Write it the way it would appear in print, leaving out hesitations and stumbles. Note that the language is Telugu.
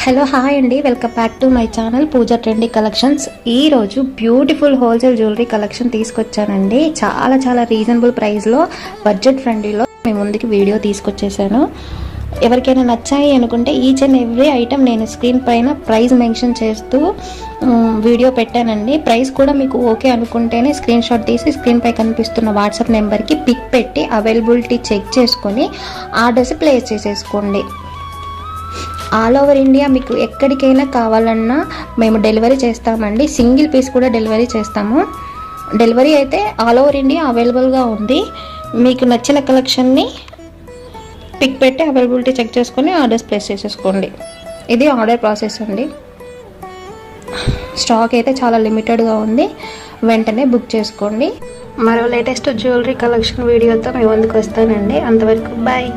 హలో హాయ్ అండి, welcome back to my channel Pooja trendy collections. ఈరోజు బ్యూటిఫుల్ హోల్సేల్ జ్యువెలరీ కలెక్షన్ తీసుకొచ్చానండి. చాలా రీజనబుల్ ప్రైస్లో, బడ్జెట్ ఫ్రెండ్లీలో మీ ముందుకి వీడియో తీసుకొచ్చేసాను. ఎవరికైనా నచ్చాయి అనుకుంటే ఈచ్ అండ్ ఎవ్రీ ఐటమ్ నేను స్క్రీన్ పైన ప్రైస్ మెన్షన్ చేస్తూ వీడియో పెట్టానండి. ప్రైస్ కూడా మీకు ఓకే అనుకుంటేనే స్క్రీన్ షాట్ తీసి స్క్రీన్ పై కనిపిస్తున్న వాట్సాప్ నెంబర్కి పిక్ పెట్టి అవైలబిలిటీ చెక్ చేసుకొని ఆర్డర్స్ ప్లేస్ చేసేసుకోండి. ఆల్ ఓవర్ ఇండియా మీకు ఎక్కడికైనా కావాలన్నా మేము డెలివరీ చేస్తామండి. సింగిల్ పీస్ కూడా డెలివరీ చేస్తాము. డెలివరీ అయితే ఆల్ ఓవర్ ఇండియా అవైలబుల్గా ఉంది. మీకు నచ్చిన కలెక్షన్ని పిక్ పెట్టి అవైలబిలిటీ చెక్ చేసుకొని ఆర్డర్స్ ప్లేస్ చేసేసుకోండి. ఇది ఆర్డర్ ప్రాసెస్ అండి. స్టాక్ అయితే చాలా లిమిటెడ్గా ఉంది, వెంటనే బుక్ చేసుకోండి. మరో లేటెస్ట్ జ్యువెలరీ కలెక్షన్ వీడియోతో మీ ముందుకు వస్తానండి. అంతవరకు బాయ్.